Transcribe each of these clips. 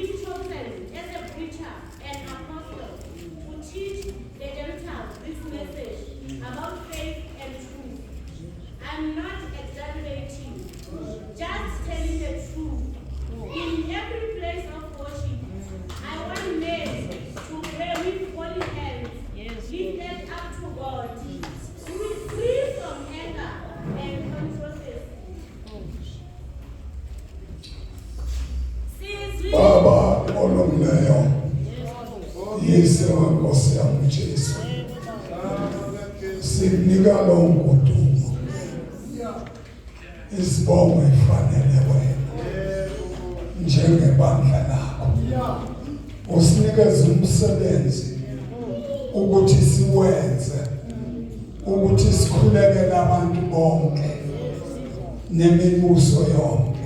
been chosen as a preacher and apostle to teach the Gentiles this message about faith and truth. I'm not exaggerating, just telling the truth. In every place of worship, I want men to pray with holy hands, lifted up to God, free from anger and controversy. Baba olomleyo Yesu Nkosi yami Jesu sinika lo nkudumo isibongo efanele wena njengebandla lakho usinikeze umsebenzi ukuthi siwenze ukuthi sikhulekele abantu bonke nemibuso yonke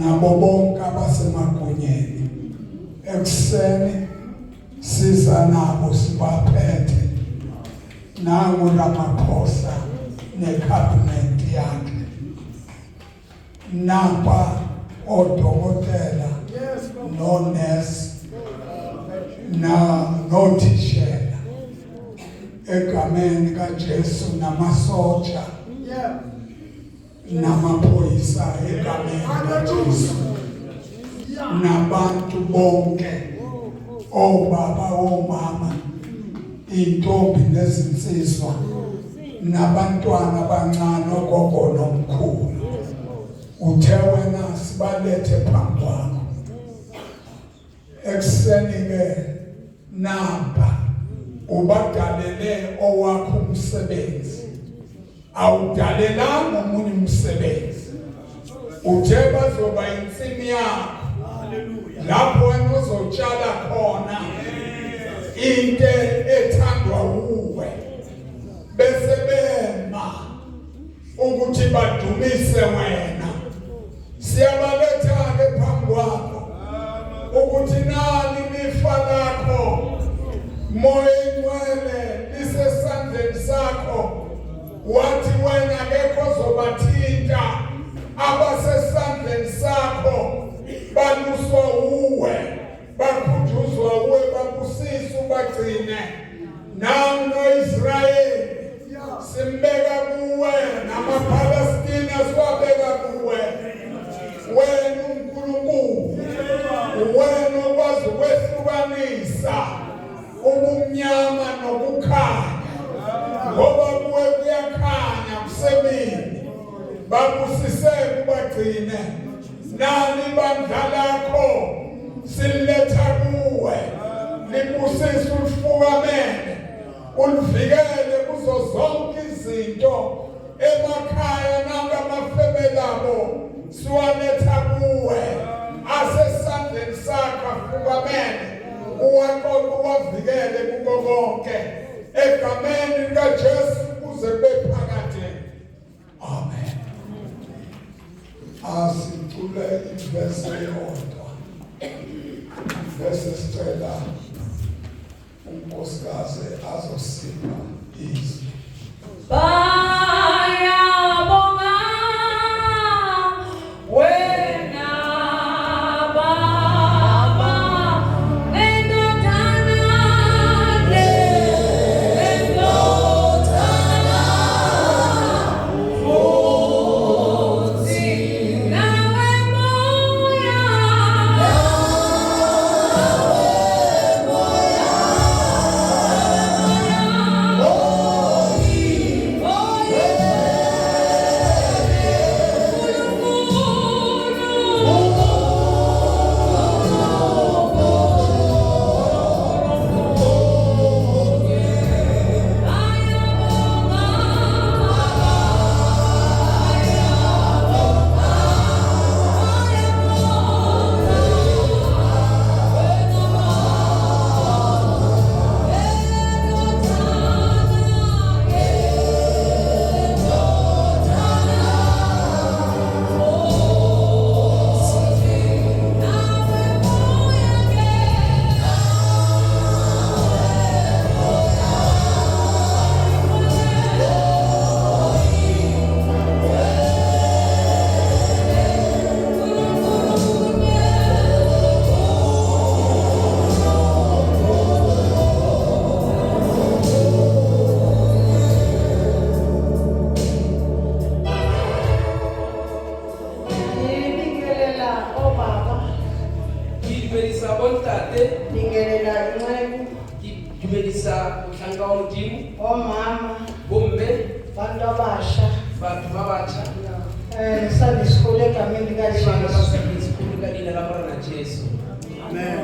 nabo bonke abasemagunyeni ekuseni siza nabo sibaphethe nangu Ramaphosa nekhabhinethi yakhe napa odokotela nonesi nothishela egameni kaJesu namasotsha namaphoyisa egameni kaJesu nabantu bonke obaba omama intombi nezinsizwa nabantwana abancane ogogo nomkhulu uthe wena sibalethe phambi kwakho ekuseni-ke namba ubadalele owakho umsebenzi awudalelanga omunye umsebenzi uthe bazoba insimi yakho lapho wena uzotshala khona into ethandwa uwe bese bema ukuthi badumise wena siyabaletha-ke phambi kwakho ukuthi nali lifa lakho moya ingcwele lisesandleni sakho wathi wena akekho ozobathinta abasesandleni sakho baluswa uwe bakhunjuzwa uwe babusisa ubagcine nawe no-Israyeli simbeka kuwe namaphalestina siwabeka kuwe wena uNkulunkulu wena okwazi ukwehlukanisa ubumnyama nokukhanya ngoba kuwe kuyakhanya kusemini babusiseke ubagcine nani bandla lakho siletha kuwe libusise ulifukamele ulivikele kuzo zonke izinto emakhaya nangamafemelabo siwaletha kuwe asesandleni sakho afukamele uwaqoqa uwavikele kuko konke egameni likaJesu kuze bephakade amen. Asicule ivesi eyodwa bese sicela unkosikazi azosipha izwi. Bayabonga wena Baba nendodana futhi nawe moya Oh dumedisa bontate, Dingelela inceku, ke dumedisa mohlanka wa Modimo, omama, bomme, bantu abasha, batho ba batjha, Sunday school egameni le bana ba likaJesu. Sunday school ka leina la Morena Jesu. Amen.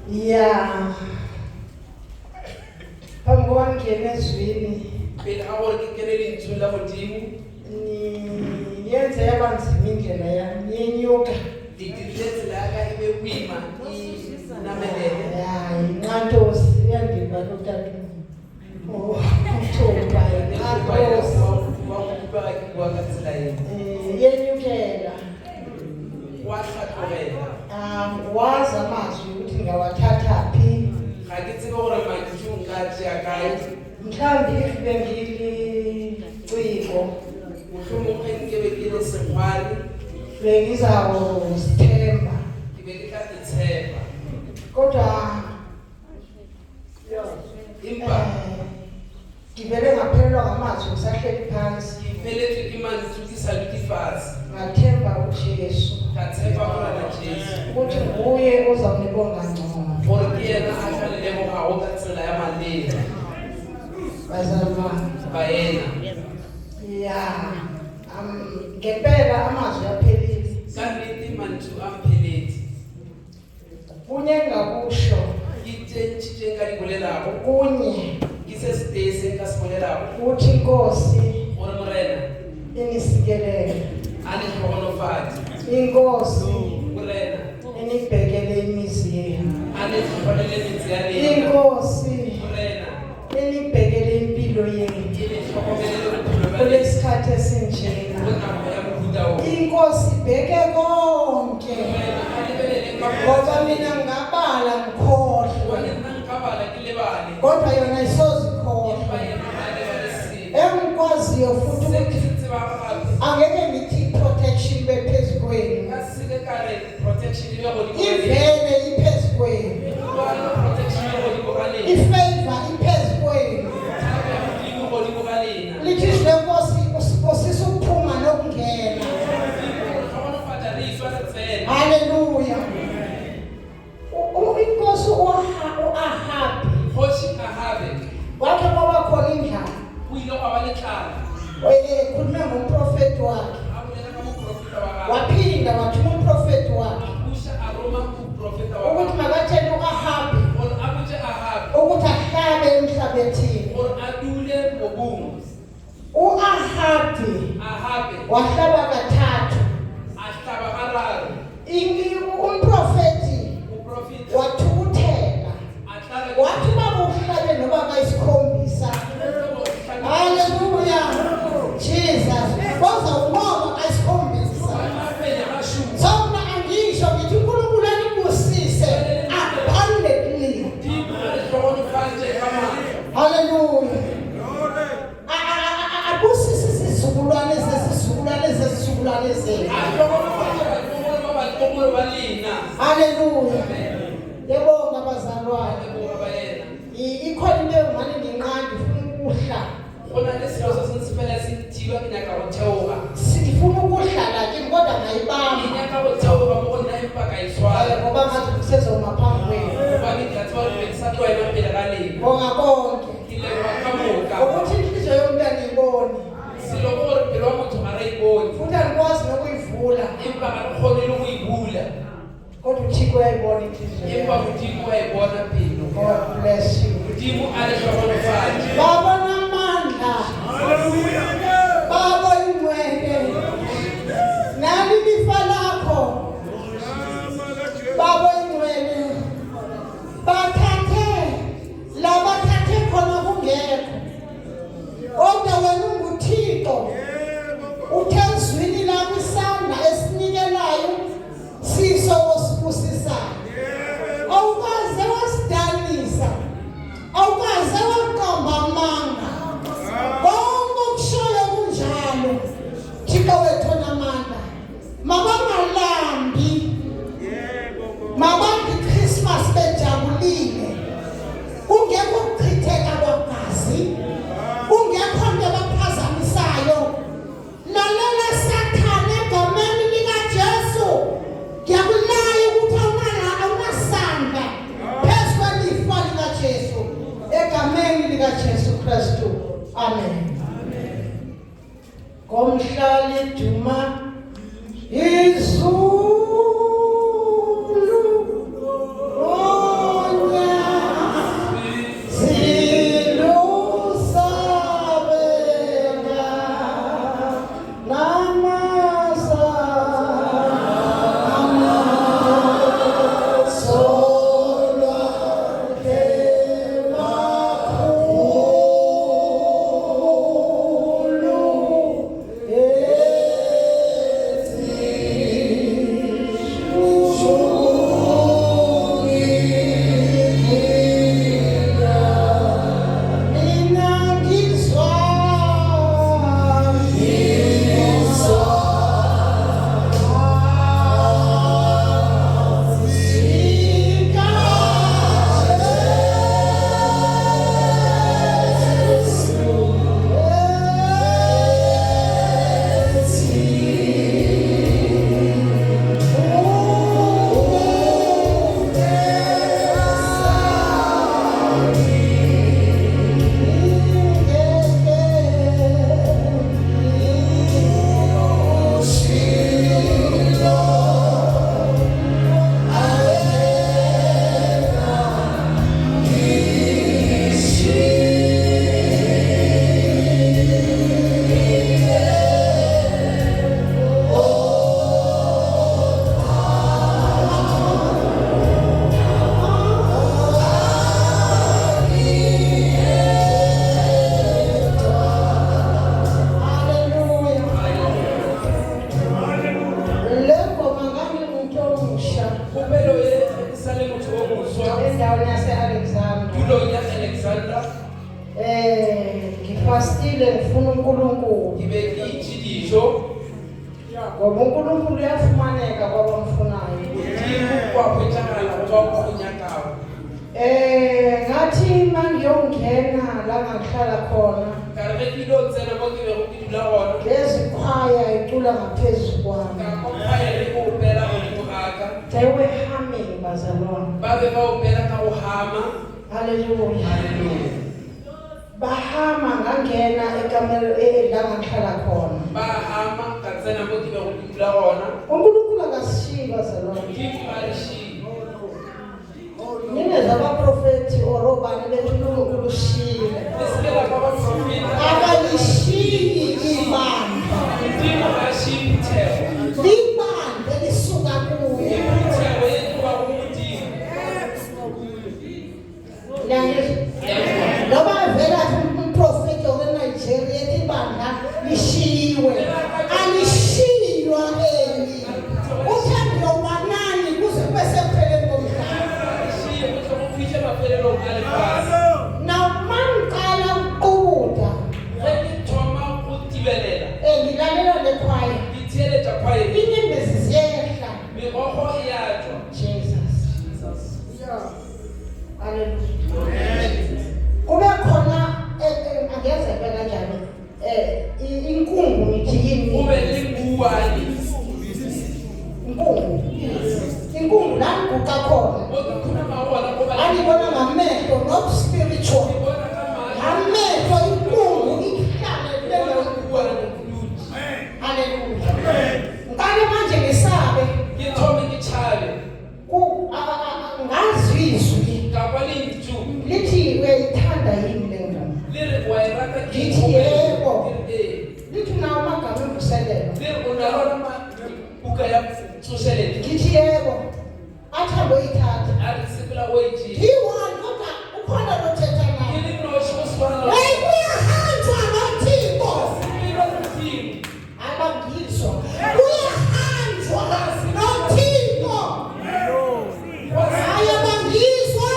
Yeah. Phambi kokuba ngene ezwini, Pele ga gore ke kene lentsweng la Modimo, yenze yaba nzima indlela yami, yenyuka. ke dirile tsela ya ka e be boima, e namelele. Ya, inqantosi iyandibala utata. Oh, uthumba inqantosi. Wa kutlwa ga ke bua ka tsela eo. Yenyukela. Wa tlhatlhogela. Wazi amazwi ukuthi ngawathatha phi. Ga ke tsebe gore maikutlo nka tšea kae. Mhlawumbi if bengiliciko, Mohlomong ge nke be ke le sekgwari, bengizawuzithemba. ke be ke tla itshepa. Kodwa Empa ngivele ngaphelelwa ngamazwi ngisahleli phansi. ke feletswe ke mantswe ke sa dutse fatshe. Ngathemba uJesu Ka tshepa Morena Jesu ukuthi nguye ozawunibonga ngcono. gore ke yena a tla le lebogago ka tsela ya maleba. Bazalwane. Ba yena Ya, ngempela amazwi aphelile. ka nnete mantswe a mpheletse. Kunye engakusho, Ke tse ntšhitšeng ka di bolelago, kunye ke se setee se nka se bolelago, ukuthi Inkosi gore Morena inisikelele. a le tlhogonofatse. Inkosi Morena inibhekele imizi yenu. a le tlhokomele metse ya lena. Inkosi Morena inibhekele impilo yenu. e le tlhokomele le bophelo ba lena Kulesikhathi esinjena. mo nako ya mofuta o. Inkosi ibheke konke. Morena a lebelele ka Ngoba mina ngingabala ngikhohlwe. gobane nna nka bala ke lebale, Kodwa yona empa isozikhohlwe. yena a lebale selo. Engikwaziyo futhi Se ke ukuthi se tsebang gape, angeke ngithi protection bephezu kwenu. nka se ke ka re protection e be godimo ga lena. Ivele iphezu kwenu. Kutlwana protection e godimo ga lena. Ifavor iphezu kwenu. Thapo ya Modimo e godimo ga lena. Lithi le Nkosi usibusisa ukuphuma nokungena. Tlhogonofatsa re iswa re tsena. Hallelujah. Inkosi uAhabi Kgoši Ahabe wakhe kwaba khona indlala. o ile gwa ba le tlala, Khuluma ngomprofeti wakhe. a bolela ka moprofeta wa gagwe. Waphinda wathuma umprofeti wakhe Pusha a roma moprofeta wa ukuthi gagwe makatshele uAhabi gore a botse Ahabe ukuthi ahlabe emhlabethini. gore a dule mobung. uAhabi Ahabe wahlaba kathathu. a hlaba gararo. Umprofeti Moprofeta wathukuthela a tlala wathi baba uhlabe noba kayisikhombisa. Hallelujah. Jesus. Koza umoba kayisikhombisa. So mna angisho ngithi uNkulunkulu anibusise abundantly. Hallelujah. Abusise isizukulwane zesizukulwane zesizukulwane zethu. Hallelujah. Yebonga bazalwane. Ikhona into engani nginqandi ufuna ukuhla. Sifuna ukuhlala kimi kodwa ngayibamba. Ngoba ngathi kusezoma phambi kwenu. Bonga konke. Ukuthi inhliziyo yomntana ibone. Futhi angikwazi nokuyivula. Kodwa uThixo uyayibona inhliziyo. God bless you. Baba namandla. Baba ingcwele. Nali lifa lakho. Baba ingcwele. Bathathe labathathe khona kungekho. Kodwa wena unguThixo. Uthezwini lakho isandla esinikelayo siso osibusisayo. Awukaze wasidanisa. Awukaze waqamba amanga. ngicacile ngifuna uNkulunkulu. Ibe ithi dijo. Ngoba uNkulunkulu uyafumaneka kwabamfunayo. Kwa kwetshakala kwa kunyakawo. Ngathi mangiyongena la ngahlala khona. Karbe dilo tsena mo ke bego ke dula gona. Lezikhwaya icula ngaphezulu kwami. Ka komphaya le go opela go aka. They were humming bazalwane. Ba be ba opela ka go hama. Hallelujah. Hallelujah. Bahama ngangena ekamela la ngahlala khona. Ba hama ka tsena mo ke bego ke dula gona. uNkulunkulu akashiyi bazalwane. Ke marishi. Ningeza abaprofeti orobani beNkulunkulu shile. Isikela kwa bafumina. Akalishiyi ibandla. Ndimo bashimthelo. Libandla lisuka kuye. Imthelo yethu ba umdimo. Noma vela umprofeti oweNigeria ethi ibandla lishiyiwe. Alishiywa eli. Uthando wanani kuze bese phele komhlaba. Shiye kuze kufike baphelelo ngalifasi. Now mangqala ukuqubuda. Ngithoma ukutibelela. Ngilalela lekhwaya. Ngithele japhaye. Inyembezi ziyehla. Miroho iyatshwa. Jesus. Hallelujah. Kube khona angeze kanjani inkungu ngithi yini Kube linguwani. inkungu la nguqa khona Okukhona mawona kuba angibona ngamehlo not spiritual ngibona kamanje. amehlo inkungu ihlale leyo Nguwani. haleluya ngale manje ngisabe Ngithome ngichabe. ngazizwi Ngakwalintu. lithi uyayithanda yini le ngoma Liri wayirata Ngithi yebo. Eh. lithi nawo amagama emvuselelo Liri unarona buka ya tsoselele. ngithi yebo athanda uyithatha Arisibula oyithi. He-one kodwa ukhona lothetha naye Ngili no shoswana. hey kuyahanjwa noThixo Ngilo mthini. abangizwa kuyahanjwa noThixo hayi abangizwa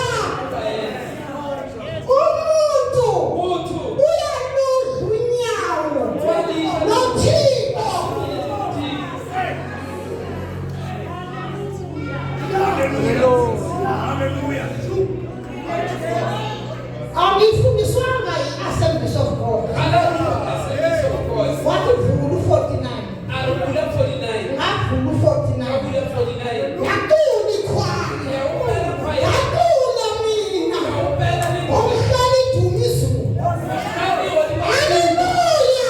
umuntu Umuntu. uyaludla unyawo noThixo angifundiswanga i-Assemblies of God wathi vulu 49 ngavulu 49 ngaqula ikhwaya ngaqula mina umhlali dumizulu haleluya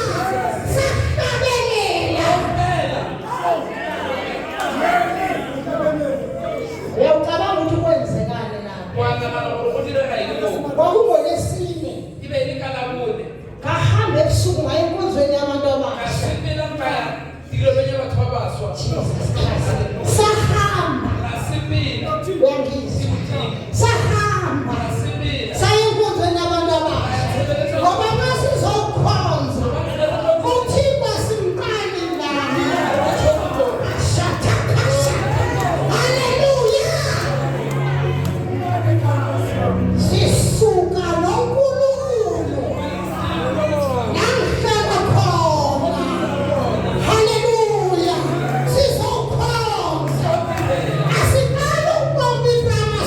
sahlabelela uyawucabanga ukuthi kwenzekani lapho kwakungolesine ngahamba ebusuku ngaye enkonzweni yabantu abasha Jesus Christ sahamba uyangizwa sahamba saye enkonzweni yabantu abasha ngoba masizokhonza uThixo simqali ngani shatakasha haleluya sisuka noNkulunkulu namhlala khona haleluya sizokhonza asiqala ukubonga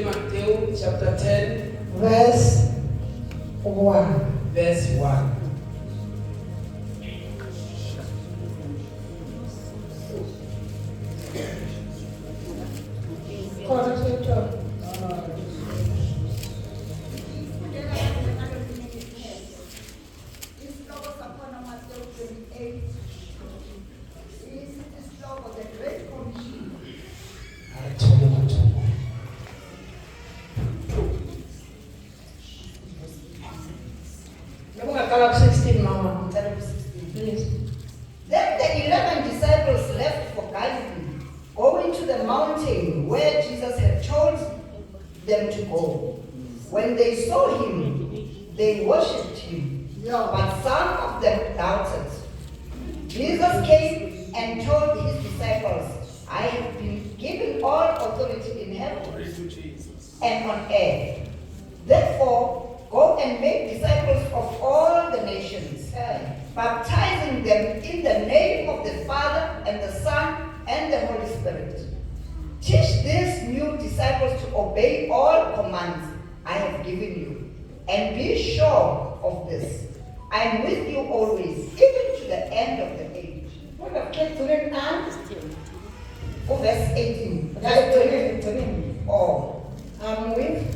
Matthew chapter 10, verse 1. verse 1. Then the 11 disciples left for Galilee, going to the mountain where Jesus had told them to go. When they saw him, they worshipped him, but some of them doubted. Jesus came and told his disciples, I have been given all authority in heaven and on earth. Therefore, go and make disciples of all the nations, baptizing them in the name of the Father and the Son and the Holy Spirit. Teach these new disciples to obey all commands I have given you, and be sure of this: I am with you always, even to the end of the age. What of Catherine and verse 18? Oh, I'm with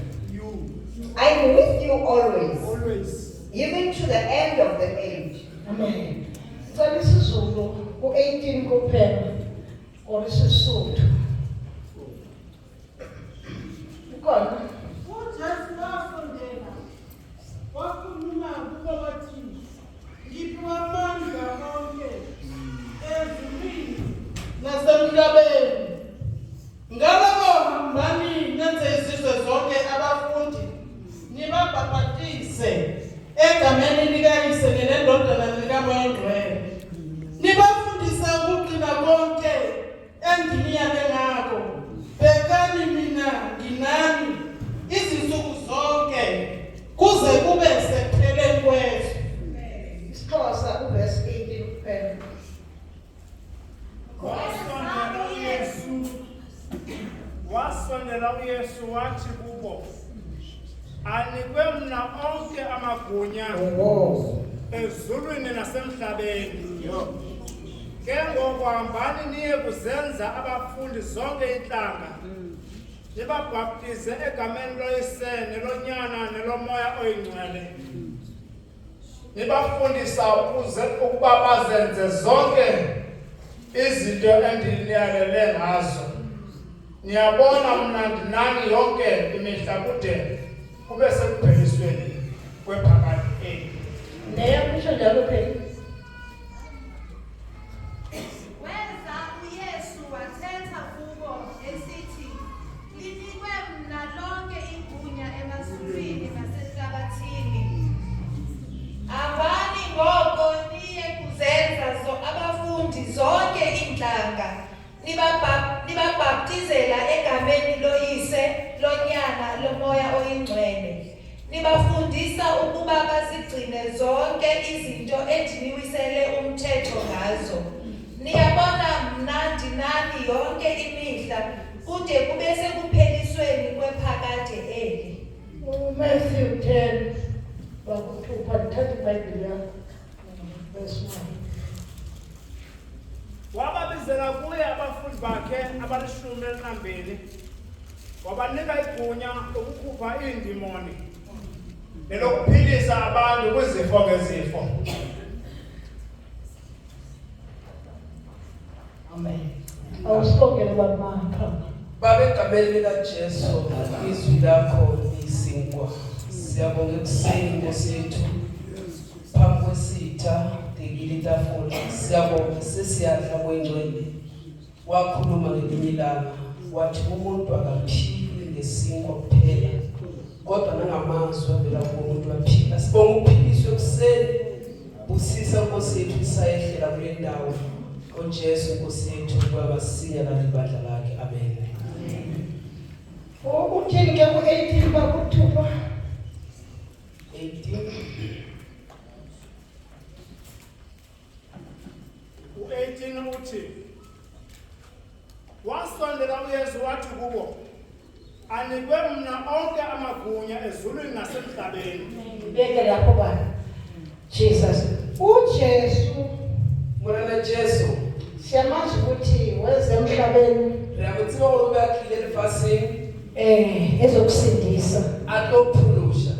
you always, even to the end of the age. Amen. So this is Zulu, 18 kuphela, or this is Sotho. Ukhona? uJesu wasondela wakhuluma kubo wathi ngiphiwe amandla onke ezulwini nasemhlabeni. Ngakho hambani nenze izizwe zonke abafundi nibabhaphatise egameni likaYise nelendodana likaMoya Ngcwele, nibafundise ukugcina konke engiliyale ngakho. Bhekani mina nginani izinsuku zonke kuze kube sekupheleni kwethu. Isixhosa verse 18 kuphela. Wasondela uYesu wathi kubo, anikwe mna onke amagunya ezulwini nasemhlabeni. Ke ngoko hambani niye kuzenza abafundi zonke intlanga, nibabhaptize egameni loYise nelonyana neloMoya Oyingcwele, nibafundisa ukuba bazenze zonke izinto endiniyalele ngazo. Niyabona mna ndinani yonke imihla kude kube sekuphelisweni kwephakade eli. Neyakusho njalo phela. Wenza uYesu wathetha kubo esithi, linikwe mna lonke igunya emazulwini nasenhlabathini. Hambani ngoko niye kuzenza abafundi zonke inhlanga, nibabhaptizela egameni loYise, lonyana, loMoya Oyingcwele, nibafundisa ukuba bazigcine zonke izinto endiniwisele umthetho ngazo. Niyabona mna ndinani yonke imihla kude kube sekuphela Matthew 10, bakuthupa thatha iBhayibhile yakho. Verse 1. Wababizela kuye abafundi bakhe abalishumi elinambili, wabanika igunya lokukhupha iindimoni nelokuphilisa abantu kwizifo ngezifo. Amen. Awusibongele bamapha. Babegameni likaJesu, izwi lakho liyisinkwa. Siyabonga ekuseni Nkosi yethu. Phambi kwesitha tekile itafula. Siyabonga sesiyadla kwengcwele. Wakhuluma ngelinye ilanga wathi umuntu akaphili ngesinkwa kuphela, kodwa nangamazwi avela kumuntu aphila. Sibonga ukuphiliswa ekuseni. Busisa Nkosi yethu isayehlela kule ndawo. OJesu Nkosi yethu ukuba siya nalibandla lakhe. Amen. Uthini ke ku-18 bakuthupa? 18. U-18 uthi, wasondela uYesu wathi kubo, anikwe mna onke amagunya ezulwini nasemhlabeni. Ngibeke lapho bani. Jesus. uJesu Mwana Jesu. siyamazi ukuthi weze emhlabeni Riyakutsiba ukuthi uyakhile elifasini. Ezokusindisa. Atophulusha.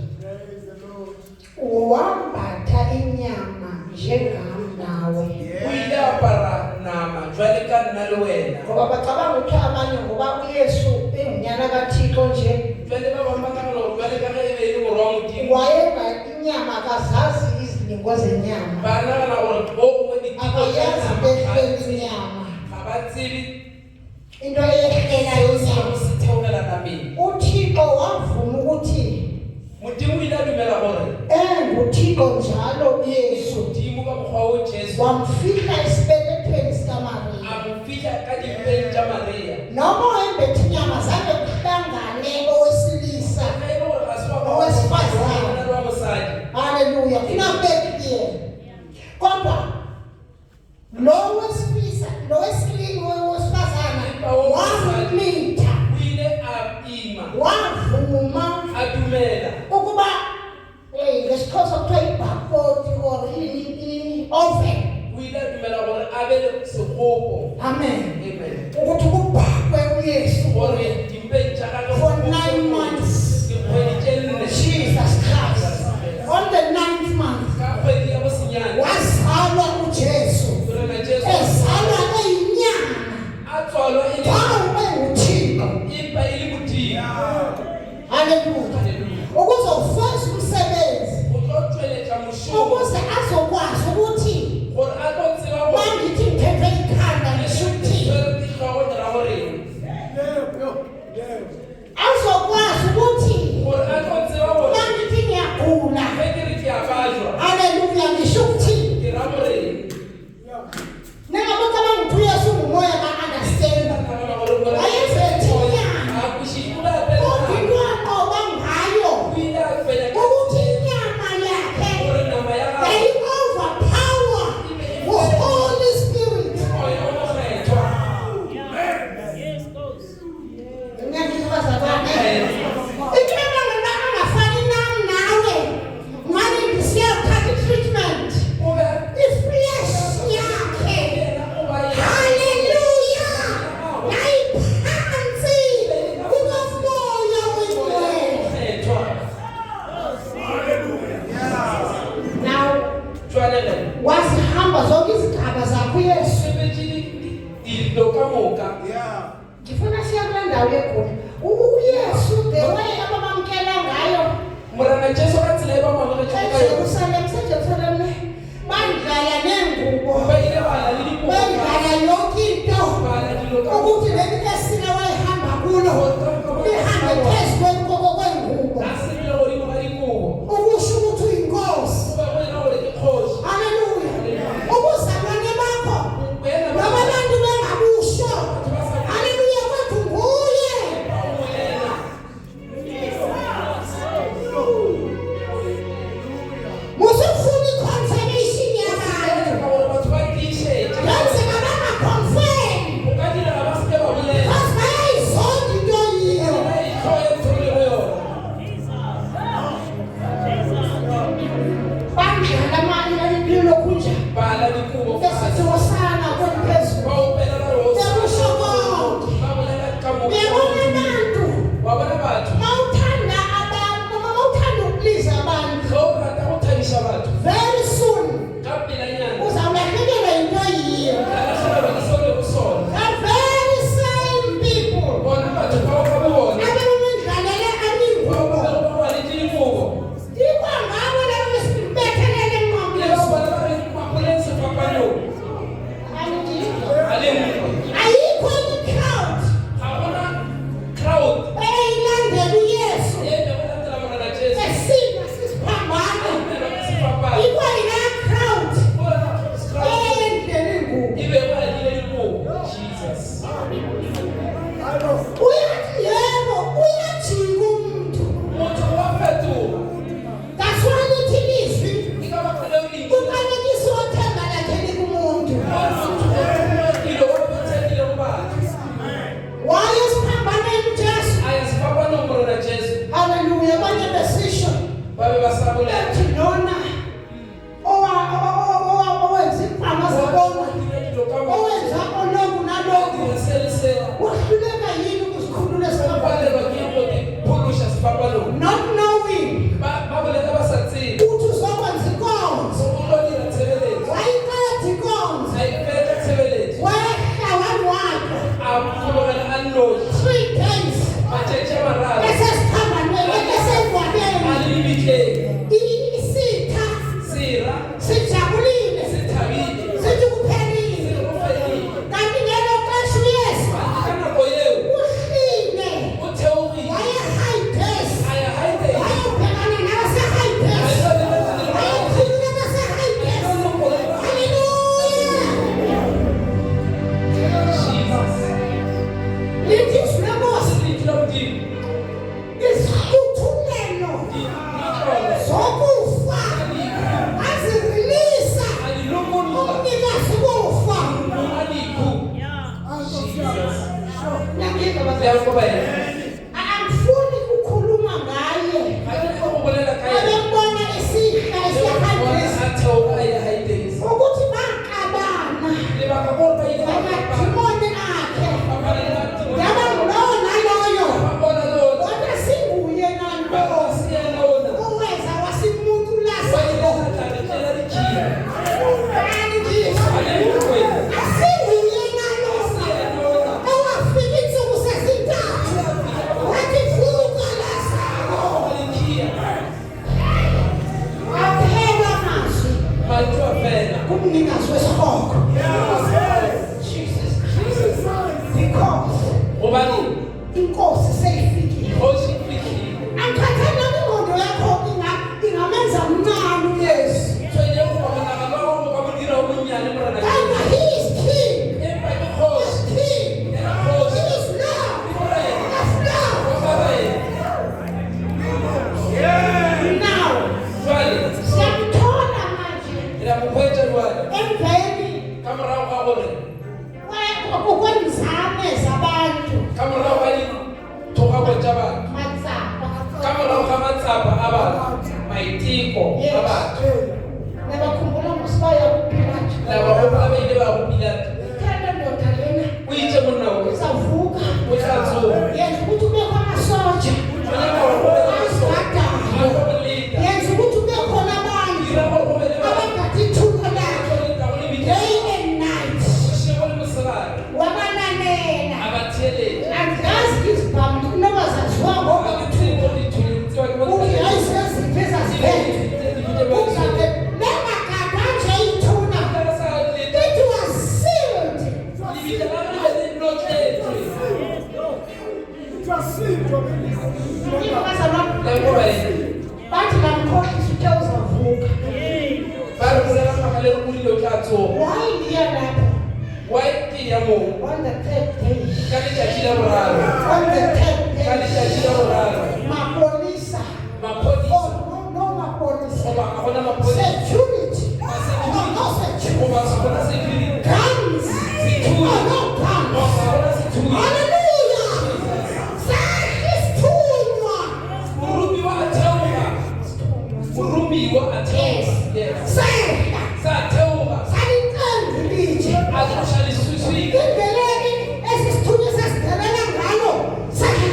Wambatha inyama njengami nawe. Uyapara nama jwale ka nna le wena. Ngoba bacabanga ukuthi abanye ngoba uYesu engunyana kaThixo nje. Jwale ba bamba ka lo jwale ka ebe le morwa modimo. Wayenga inyama kazazi izilingo zenyama. Bana na gore bo di Akayazi behleli inyama. abatsibi Into eyehlela yonyama. sithawela nami. uThixo wavuma ukuthi Modimo ile dumela gore enguThixo njalo uYesu Modimo ka mokgwa o Jesu wamfihla esibelethweni sikaMaria. amfihla ka dipeng tsa Maria. Noma wembethe inyama zange kuhlangane owesilisa owesifazane. Haleluya. Kunabekile. Kodwa lo wesilisa wesifazane wammitha, wavuma ukuba ngesikhosa kuthiwa ibhakoti or i-oven. Amen. Ukuthi kubhakwe uYesu for 9 months. Jesus Christ. On the 9th month wazalwa uJesu. Ezalwa eyinyama. Kwawe uThixo. Hallelujah. Ukuze ufeze umsebenzi. Ukuze azokwazi ukuthi mangithi ngiphethe ikhanda ngishuthi. Azokwazi ukuthi mangithi ngiyagula. Haleluya ngishuthi. Nengabe cabanga ukuthi uYesu ngumoya ka-understand. Wayezethe inyama. Kodwa into aqoba ngayo ukuthi inyama yakhe yayi-overpower ngu-Holy Spirit. Ngiyangizwa bazalwane. Into ebangela angafani nami nawe manje ngisiyathatha i-treatment. I-flesh yakhe. Haleluya. Nayiphansi kukamoya wengcwele. Now wazihamba zonke izigaba zakho uYesu. Ngifuna siya kule ndawo yeGoli. uYesu the way abamamkela ngayo eJerusalem bandlala nengubo, bandlala yonke into ukuthi leli esina wayehamba kulo lihambe phezu kwengubo ukusho ukuthi uyinkosi. Haleluya. Ubuzalwane bakho noma abantu bengabusho. Haleluya. Kwethu nguye. Musufuna i-confirmation yabantu. Yenzeka banga-confirm. Jesus. Uyathi yebo, uyajika umuntu. Umuntu wafetuka. That's why lithi ilizwi Ikabaqhele ulingi. kufanekise othemba lakhe kumuntu. Ilo waphethekile ubani. Waye siphambaneni Jesu. Ayasifakwa nombolo na Jesu. Hallelujah. Abanye besisho Babe basabulela. ethi lona owenza iziphama zabona, owenza olokhu nalokhu, wahluleka yini ukuzikhulula esibabeni? Not knowing ukuthi uzokwenza inkonzo. Wayiqeda inkonzo, wehla wanwaka 3 days esesiphambanweni, esesengcwabeni. Isitha sijabulile, sithi kuphelile. Kanti ngelo xesha uYesu uhlile, waye high base, wayobhekana nabase-high base, wayekhuluma nabase-high base. Hallelujah. Lithi izwi lenkosi, izihluthulelo zokufa azireleasa umnikazi wokufa. Angifuni ukukhuluma ngaye, abembona esihla esiyahadresi ukuthi baqabana amadimoni akhe, yaba ngulowo naloyo, kodwa singuye nalowo uweza wasimutulasa asinguye nalowo owafika insuku sezintathu wathi vuka Lazaro, waphela amazwi kumnikazi wesihogo. Jesus Christ. Because inkosi seyifikile. Angikhathali noma ingqondo yakho ingamenza mncane uYesu. Kodwa he is king. He is king. He is Lord of lords. Now, siyamthola manje emveni kwenzame zabantu matsapa. Nabakhumbula ngosibaya kuPilato. Thanda ndoda lena uzavuka, yenza ukuthi kube khona soja asigadayo, yenza ukuthi kube khona abantu abagada ithuba lakhe day and night. Wabalalela, angazi izibhamu noma zaziwa ngoba uthi hayi seziphi ezaziphethe. Uzabe bengagada nje ithuna. It was sealed. Bathi bamkhohlisa uthe uzavuka. Wayiya lapho on the third day. On the third day. Mapolisa. Oh, no mapolisa. Security. No security. Guns. Oh, no guns. Hallelujah. Sahisthunywa. Yes. Sehla. Saliqembu litshe. Indlela esisithunywa sesidelela ngalo, sahla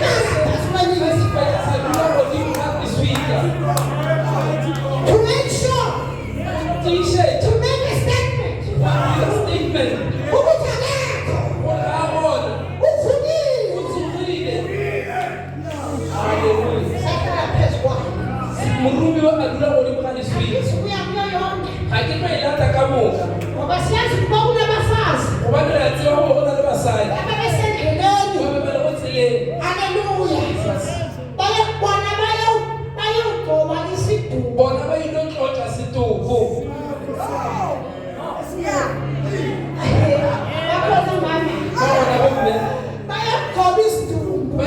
bayagcoba isidumbu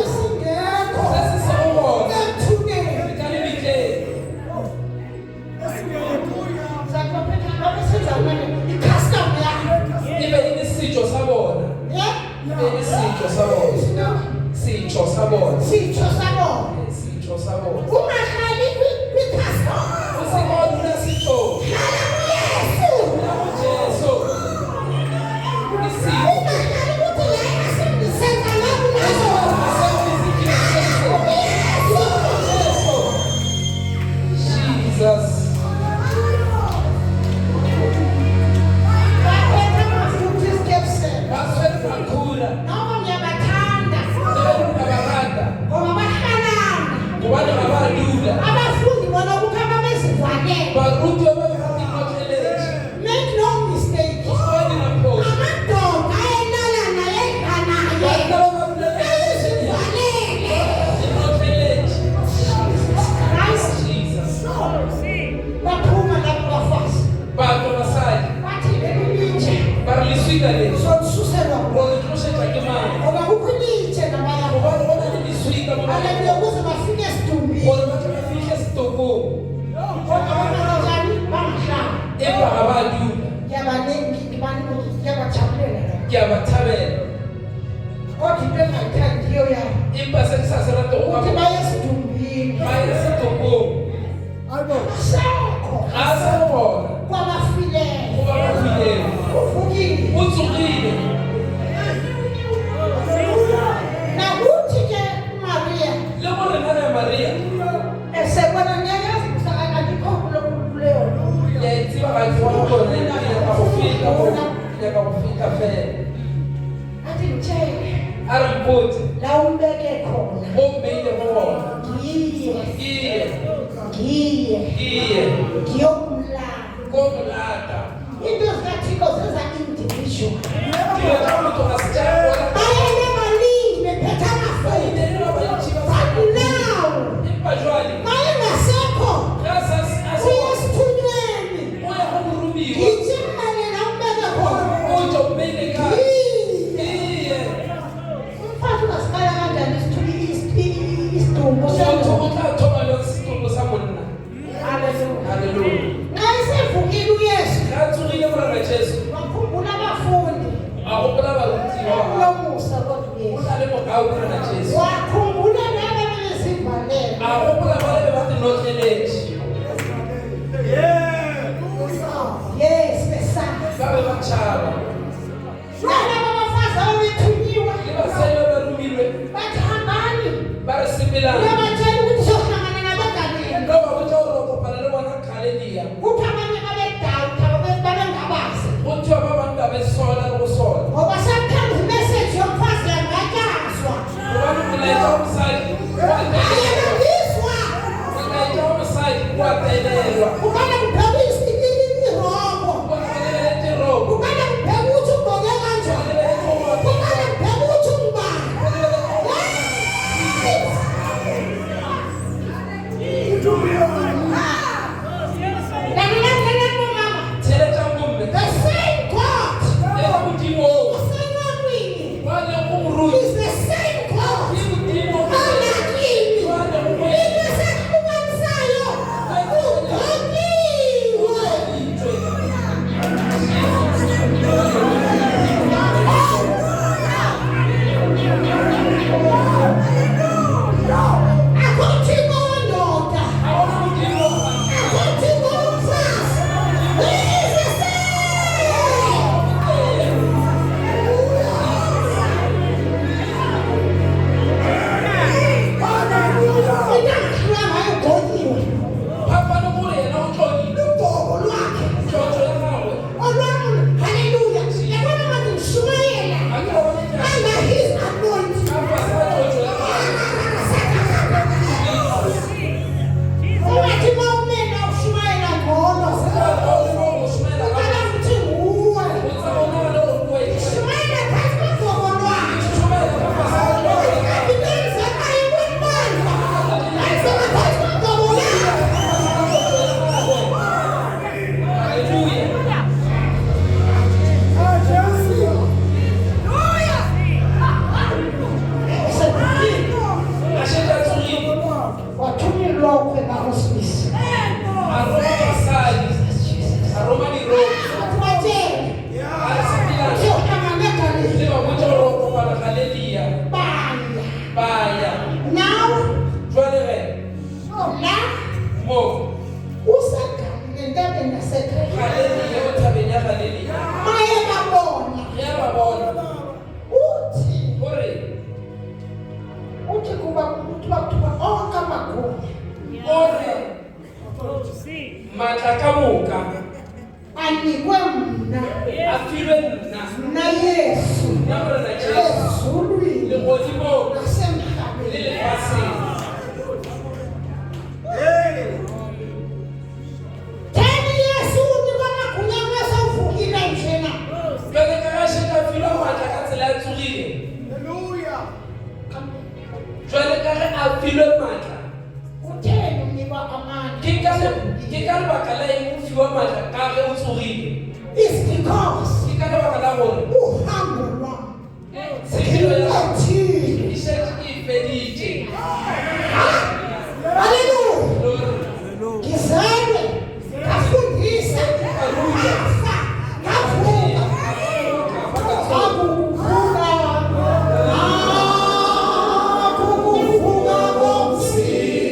esingekho ethuneni. Zakophetha ngabe senzanani i-custom yakho. Ibe inisitho sabona. Yeah? Ibe inisitho sabona. Sitho sabona. Sitho sabona. Sitho sabona. Ungahlali kwi-custom. Usikona unesitho. Hlala kuYesu. Jesu. Isitho. Ungahlali ukuthi la asengisenza la kunazo. Jesus. Baphethe amafuthi isikepsela. Baswele kakhulu. Noma ngiyabathanda Abaranda. ngoba bahalala. Kubana abalula. Abafundi bona ukuhamba bezivalele. Baruti obekhatinothelezi. Make no mistake. Ufani na post. Amadoda ayelala naye nganaye. Ayezivalele. Inothelezi. Christ. Jesus. Baphuma lapho bafazi. Bantu basadi. Bathi leli litshe Bariliswika lezi. sokususelwa nguwe. Ngokuhlosha kimani. Ngoba kukho ilitshe namaya. Kubana bona liliswika Aleluya ukuze bafike esidumbini. Bona bathi bafike esitokweni. Kodwa bona kanjani? Bangahlali. Emva abalula. Ngiyabajabulela la. Ngiyabathabela. Kodwa into engayithandiyo yabo Impasa kusasa ukuthi ukuthi baye esidumbini. baye esitokweni. Asekho Asabona. kwabafileyo. Kuba bafile. Uvukile. Utsukile. Nakuthi ke uMaria Lebona nana Maria. esebona ngeke alikho kuleyo. Yayitsiba kakhulu khona akufika akufika fela. Athi ngitshele Aripoti. la umbeke khona. Ombile bona. Ngiye Iye. ngiyokumlanda. Komlata. Into zikaThixo zenza individual. Ngiyakuthi ungasijabula. Bayele baningi bephethe amafuthi. But now Impajwali. mayengasekho Kasas uye esithunyweni. Uya ukurubiwa. Ngitshele la umbeke khona. Ujo mbele ekhaya. Iye. Umfazi ungasikala kanjani isidumbu Umuntu sendoda? uthathoma lokisitumbu sabona. Hallelujah. Hallelujah. Nxa esevukile uYesu Katsukile mwana Jesu. wakhumbula abafundi Akukula barutiwa. kulomusa kodwa uYesu. Ulale mogawu mwana Jesu. Wakhumbula laba bebezivalela. Akukula bale bathi nothelezi. Yes, besana. Babe bachaba. Nalaba bafazi ababethunyiwe Libasele barumilwe. bathi hambani Barisimilana. uyabatshela ukuthi sohlangana nabegaleni. Ngoba kuthi awurokophala lebona Galileya. Kuthi abanye babedawutha babengabazi. Uthi abantu abesola nokusola. Ngoba sometimes imessage yomfazi yangatyazwa. Ubani ulayita umsayidi. Ayelungiswa. Ulayita umsayidi kwadelelwa. Ukade kubhekwa irobo. Kwadelelwa irobo. Ukade kubhekwa ukuthi ugqoke kanjani. Ukade kubhekwa ukuthi ungubani. Lalela mama. Theletha ngumbe. The same God Ekudimo. usenqamini Wale umruti. is the same God Ikudimo. ezulwini nasemhlabeni. Theni Yesu unika magunya ngasavukile njena. Utheni unikwa amandla? It's because uhambo lwam hallelujah. Ngizalwe ngafundisa ngafa ngavuka akukuvuka komzimba.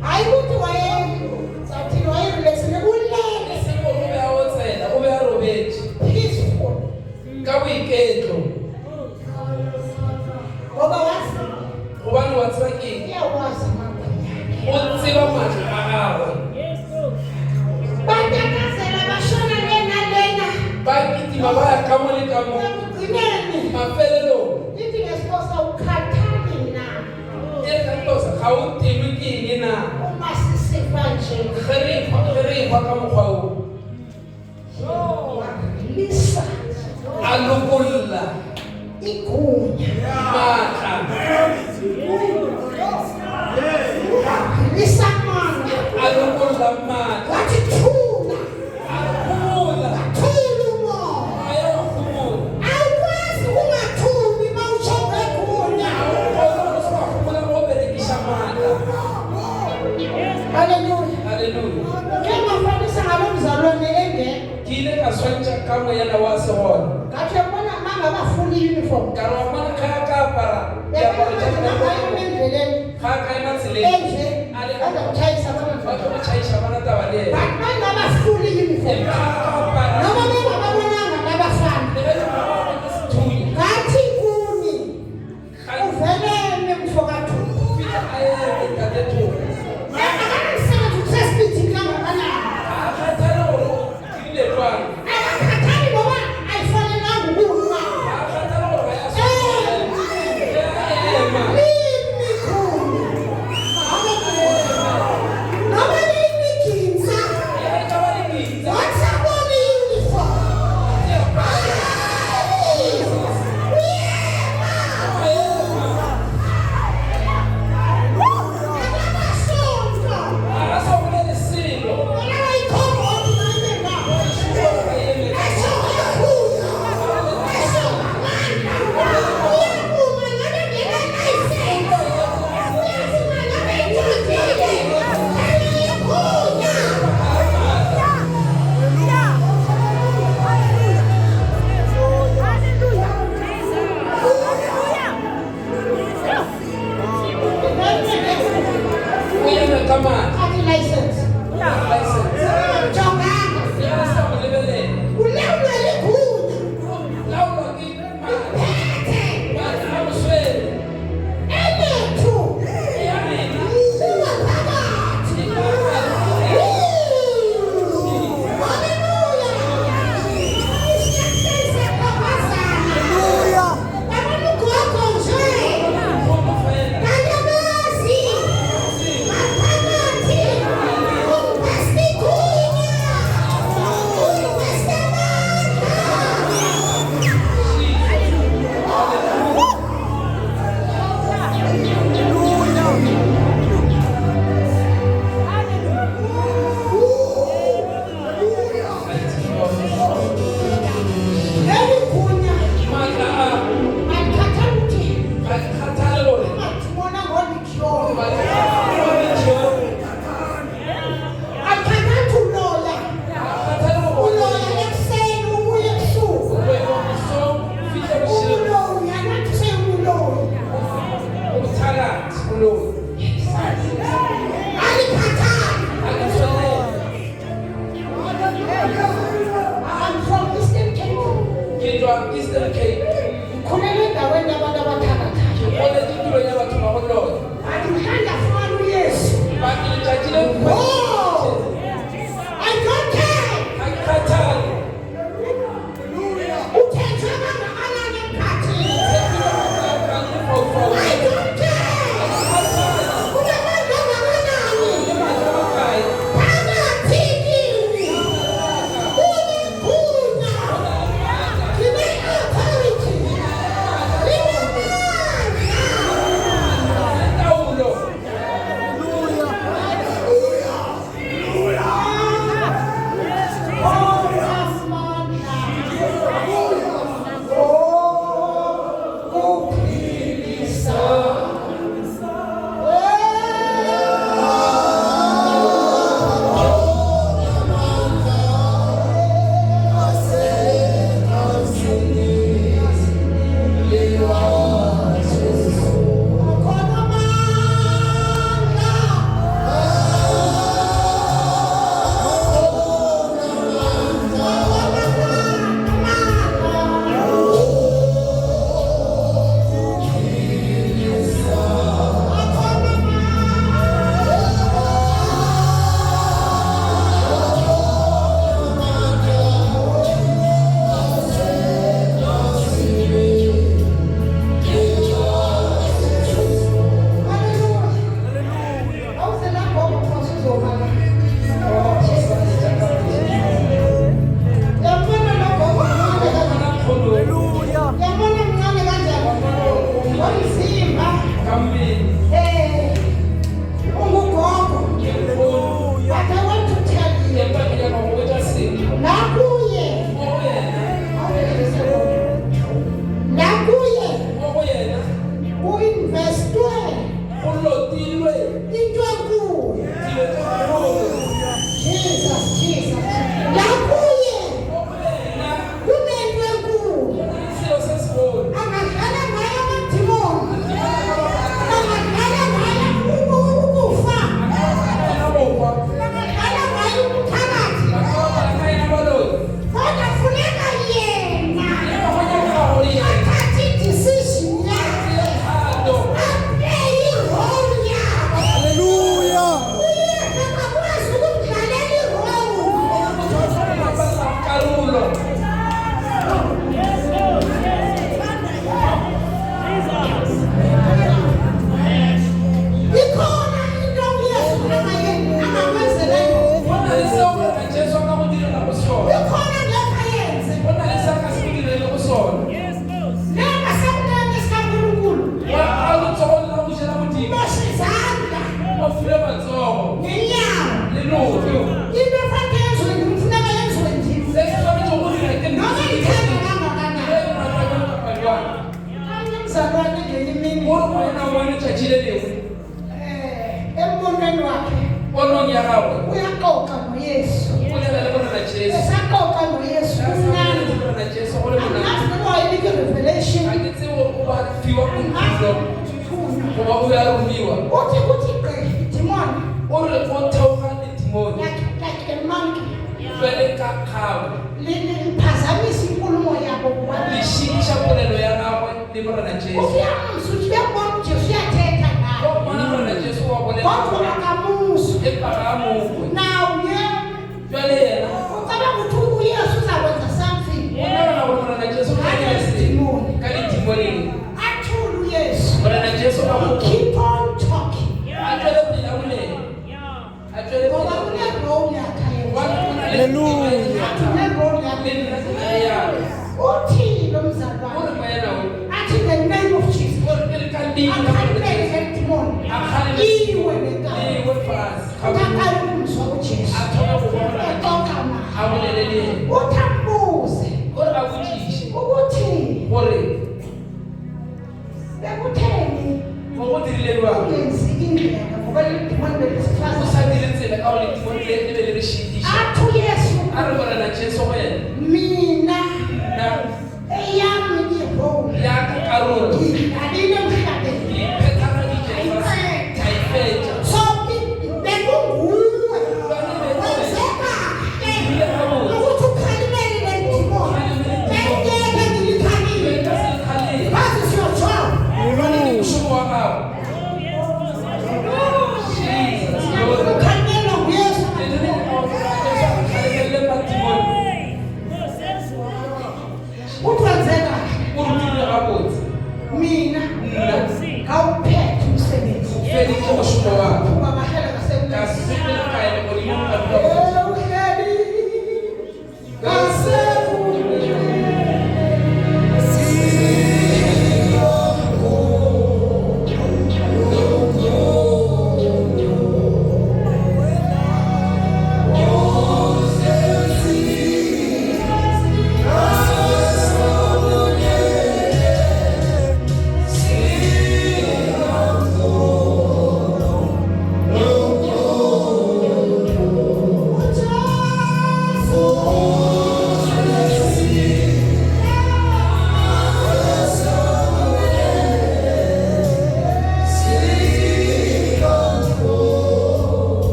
Hayi ukuthi waye tseba matla a gagwe batakazela bashona lena lena ba kitima ba ya ka mo le ka mo ekugcineni mafelelong ithi ngesikosa ukhathali na ekantosa ga o telwe ke eng na uma sisifa nje ge re ekgwa ka mokgwa o lisa a lokolola igunya matla lisa manga a lokolola matla wathi thula a gola thula umoya a ya gomola awukwazi ungathuli uma ushonge gunya gola go berekisa matla haleluya halleluja ke mafandisa ngalo mzalwane engekho ke ile ka swantša ka moyana wa segona kahle bona manga bafuni uniform ka re wa bona ga a ka apara diaparo tša yakayona endleleni ga a ka ema tseleng enje a le azakutshayisa ba abantwana tlo go tšhaiša bana taba le ena but manga bafuni uniform empa ga a ka apara noma bengababonanga nabafana le ge ke bona ke sethunya ngathi kuni uvelele mfokathu fihla a eme tatethoga akanisebenzi ukusesipiti kangakanani a kgathale gore o tlile jwang akakhathali ngoba ayifanelanga ukufa a kgathale gore ga ya soela ge a ema imikhulu noma beyimiginsa ge a ka ba le kitsa watsabona iuniform akabasonto a ka sa bolele selo olayikhomodi nayenga ga eme o eme ka matla license ge a sa mo lebelela laolwa ke matla matla a moswele ya mena Hallelujah. into enkulu. Jesus. Yakuye. Kunento enkulu. Angadlala ngayo amadimoni. Angadlala ngayo ukufa. Angadlala ngayo umphakathi. Kodwa funeka yena athathe i-decision yakhe. Aplay i-role yakhe. Uyena akakwazi ukumdlalela i-role. Ikhona into uYesu angakwenzela yona. Ikhona ngeke ayenze. Noma sekunene sikaNkulunkulu. Mosha izandla nenyawo. Into efanele yenziwe kufuneka yenziwe nje. Noma ithanda kangakanani. Umzalwane ngenye imini embonweni wakhe uyaxoxa noYesu. Esaxoxa noYesu kumnandi. Angazi noma wayibika i-revelation. Uthi gqi idimoni like a monkey. Liphazamisa inkulumo yabo kubanye. Uyamuzwa uthi uyabona uJesu uyathetha naye. Kodwa akamuzwa. Now yena ucabanga ukuthi uYesu uzakwenza something. Athule uYesu. Keep on talking. Ngoba kune-role yakhe yena. Kune-role yakhe yena. Uthini lo mzalwane? Athi in the name of Jesus. Akhalipele edimoni. Iwe nekani. Uthaqala ukumzwa uJesu. Exoxa naye. Uthi ambuze ukuthi bekutheni ungenzi indlela ngoba leli dimoni belisifazane. Athi uYesu mina eyami i-role ngidlalile emhlabeni. So bekunguwe wenzeka ukuthi ukhalimele leli dimoni. Bengeke ngilithalile. That is your job. Ukhalimela nguYesu. Uthi wenzeka mina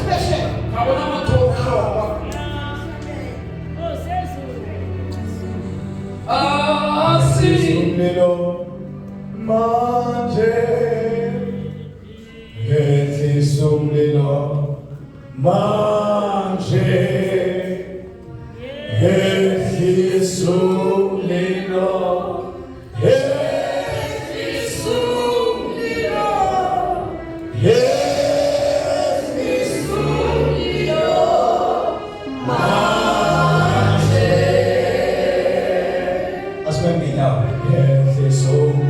Special umlilo manje ehlisa umlilo ehlisa umlilo ehlisa umlilo manje. As when we now ehlisa umlilo